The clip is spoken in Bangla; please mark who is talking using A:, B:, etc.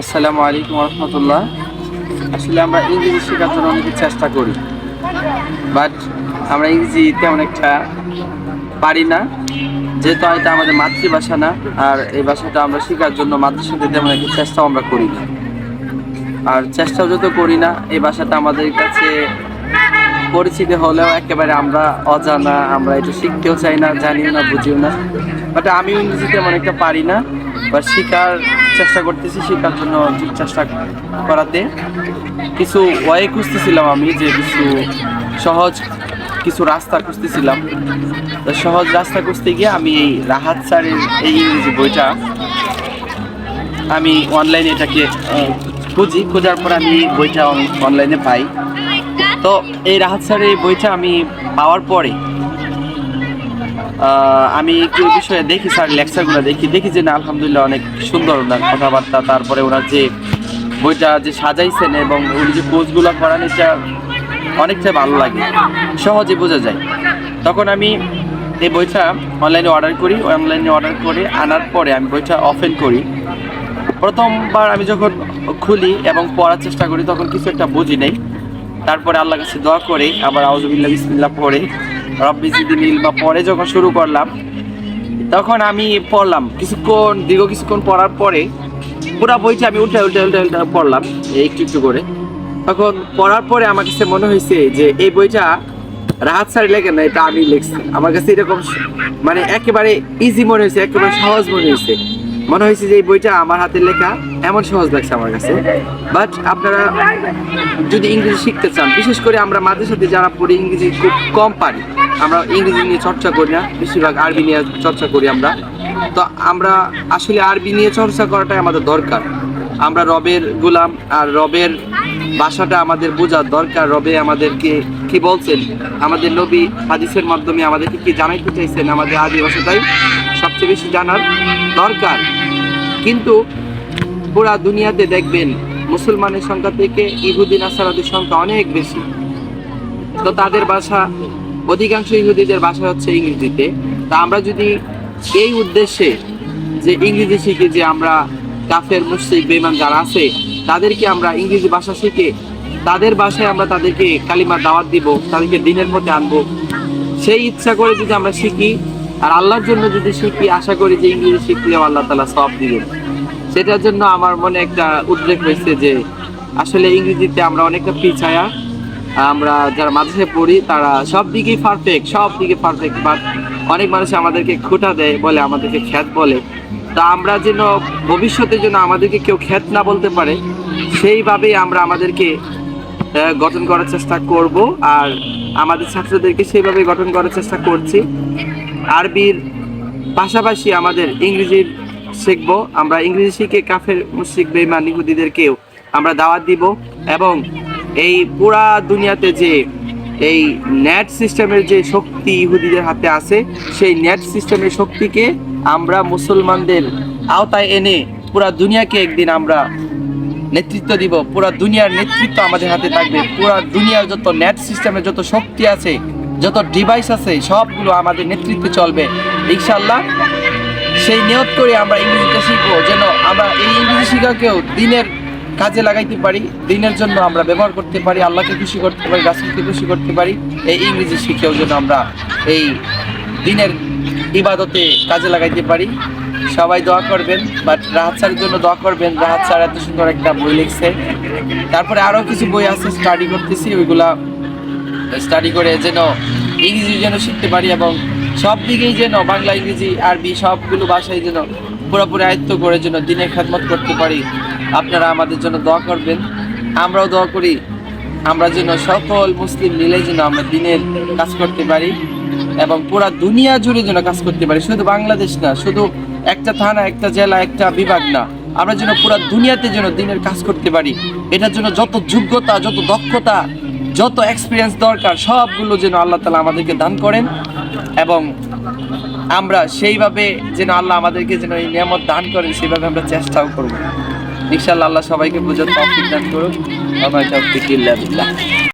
A: আসসালামু আলাইকুম রহমতুল্লাহ। আসলে আমরা ইংরেজি শেখার জন্য অনেক চেষ্টা করি, বাট আমরা ইংরেজি তেমন একটা পারি না, যেহেতু এটা আমাদের মাতৃভাষা না। আর এই ভাষাটা আমরা শেখার জন্য মাতৃভাষাতে তেমন একটা চেষ্টাও আমরা করি না। আর চেষ্টাও যত করি না, এই ভাষাটা আমাদের কাছে পরিচিতি হলেও একেবারে আমরা অজানা, আমরা এটা শিখতেও চাই না, জানিও না, বুঝিও না। বাট আমি ইংরেজি তেমন একটা পারি না, বা শেখার চেষ্টা করতেছি। শেখার জন্য চেষ্টা করাতে কিছু ওয়ে খুঁজতেছিলাম আমি, যে কিছু সহজ কিছু রাস্তা খুঁজতেছিলাম। তো সহজ রাস্তা খুঁজতে গিয়ে আমি এই রাহাত স্যারের এই ইংরেজি বইটা আমি অনলাইনে এটাকে খোঁজার পর আমি বইটা অনলাইনে পাই। তো এই রাহাত স্যারের এই বইটা আমি পাওয়ার পরে আমি একটু বিষয়ে দেখি, স্যার লেকচারগুলো দেখি যে না, আলহামদুলিল্লাহ অনেক সুন্দর ওনার কথাবার্তা। তারপরে ওনার যে বইটা যে সাজাইছেন এবং উনি যে কোর্সগুলো করান, এটা অনেকটাই ভালো লাগে, সহজে বোঝা যায়। তখন আমি এই বইটা অনলাইনে অর্ডার করে আনার পরে আমি বইটা ওপেন করি। প্রথমবার আমি যখন খুলি এবং পড়ার চেষ্টা করি, তখন কিছু একটা বুঝি নেই। তারপরে আল্লাহর কাছে দোয়া করে আবার আউযুবিল্লাহ বিসমিল্লাহ পড়ে রব্বি জিদনি ইলমা পড়ে যখন শুরু করলাম, তখন আমি পড়লাম দীর্ঘ কিছুক্ষণ পড়ার পরে পুরো বইটা আমি উল্টা পড়লাম একটু করে। তখন পড়ার পরে আমার কাছে মনে হয়েছে যে এই বইটা রাহাত স্যার লেখে না, এটা আমি লিখছি। আমার কাছে এরকম মানে একেবারে ইজি মনে হয়েছে, একেবারে সহজ মনে হয়েছে যে এই বইটা আমার হাতে লেখা, এমন সহজ লাগছে আমার কাছে। বাট আপনারা যদি ইংরেজি শিখতে চান, বিশেষ করে আমরা মাঝে সাথে যারা পড়ি ইংরেজি খুব কম পারি, আমরা ইংরেজি নিয়ে চর্চা করি না, বেশিরভাগ আরবি নিয়ে চর্চা করি আমরা। তো আমরা আসলে আরবি নিয়ে চর্চা করাটাই আমাদের দরকার। আমরা রবের গোলাম, আর রবের ভাষাটা আমাদের বোঝার দরকার। রবে আমাদেরকে কি বলছেন, আমাদের নবী হাদিসের মাধ্যমে আমাদেরকে কি জানাইতে চাইছেন, আমাদের আদি ভাষাটাই সবচেয়ে বেশি জানার দরকার। কিন্তু পুরা দুনিয়াতে দেখবেন মুসলমানের সংখ্যা থেকে ইহুদি নাসারাদের সংখ্যা অনেক বেশি। তো তাদের ভাষা, অধিকাংশ ইহুদিদের ভাষা হচ্ছে ইংরেজিতে। তা আমরা যদি এই উদ্দেশ্যে যে ইংরেজি শিখি, যে আমরা কাফের মুশরিক বেঈমান যারা আছে তাদেরকে আমরা ইংরেজি ভাষা শিখে তাদের ভাষায় আমরা তাদেরকে কালিমার দাওয়াত দিব, তাদেরকে দ্বীনের পথে আনবো, সেই ইচ্ছা করে যদি আমরা শিখি আর আল্লাহর জন্য যদি শিখি, আশা করি যে ইংরেজি শিখলেও আল্লাহ তাআলা সওয়াব দিবেন। সেটার জন্য আমার মনে একটা উদ্রেক হয়েছে যে আসলে ইংরেজিতে আমরা অনেকটা পিছায়া। আমরা যারা মাদ্রাসায় পড়ি তারা সব দিকে পারফেক্ট, বাট অনেক মানুষ আমাদেরকে খোঁটা দেয়, বলে আমাদেরকে খ্যাত বলে। তা আমরা যেন ভবিষ্যতে যেন আমাদেরকে কেউ খ্যাত না বলতে পারে, সেইভাবেই আমরা আমাদেরকে গঠন করার চেষ্টা করব। আর আমাদের ছাত্রদেরকে সেইভাবে গঠন করার চেষ্টা করছি। আরবির পাশাপাশি আমাদের ইংরেজি শিখবো। আমরা ইংরেজি শিখে কাফের মুশরিক বেঈমান ইহুদিদেরকেও আমরা দাওয়াত দিব। এবং এই পুরা দুনিয়াতে যে এই নেট সিস্টেমের যে শক্তি ইহুদিদের হাতে আছে, সেই নেট সিস্টেমের শক্তিকে আমরা মুসলমানদের আওতায় এনে পুরা দুনিয়াকে একদিন আমরা নেতৃত্ব দিব। পুরা দুনিয়ার নেতৃত্ব আমাদের হাতে থাকবে। পুরা দুনিয়ার যত নেট সিস্টেমের যত শক্তি আছে, যত ডিভাইস আছে, সবগুলো আমাদের নেতৃত্বে চলবে ইনশাআল্লাহ। সেই নিয়ত করে আমরা ইংরেজিটা শিখবো, যেন আমরা এই ইংরেজি শিক্ষাকেও দিনের কাজে লাগাইতে পারি, দিনের জন্য আমরা ব্যবহার করতে পারি, আল্লাহকে খুশি করতে পারি, রাসূলকে খুশি করতে পারি। এই ইংরেজি শিখেও যেন আমরা এই দিনের ইবাদতে কাজে লাগাইতে পারি। সবাই দোয়া করবেন, বাট রাহাত স্যারের জন্য দোয়া করবেন। রাহাত স্যার এত সুন্দর একটা বই লিখছে। তারপরে আরও কিছু বই আছে, স্টাডি করতেছি, ওইগুলা স্টাডি করে যেন ইংরেজি যেন শিখতে পারি, এবং সব দিকেই যেন বাংলা, ইংরেজি, আরবি সবগুলো ভাষায় যেন পুরোপুরি আয়ত্ত করে যেন দিনের খেদমত করতে পারি। আপনারা আমাদের জন্য দোয়া করবেন, আমরাও দোয়া করি। আমরা যেন সকল মুসলিম মিলে যেন আমরা দিনের কাজ করতে পারি, এবং পুরা দুনিয়া জুড়ে যেন কাজ করতে পারি। শুধু বাংলাদেশ না, শুধু একটা থানা, একটা জেলা, একটা বিভাগ না, আমরা যেন পুরা দুনিয়াতে যেন দিনের কাজ করতে পারি। এটার জন্য যত যোগ্যতা, যত দক্ষতা, যত এক্সপিরিয়েন্স দরকার, সবগুলো যেন আল্লাহ তাআলা আমাদেরকে দান করেন। এবং আমরা সেইভাবে যেন আল্লাহ আমাদেরকে যেন এই নিয়ামত দান করেন, সেইভাবে আমরা চেষ্টাও করবো ইনশাআল্লাহ। আল্লাহ সবাইকে বুঝার তৌফিক দান করুন। ওয়া মা তাওফীকি ইল্লা বিল্লাহ।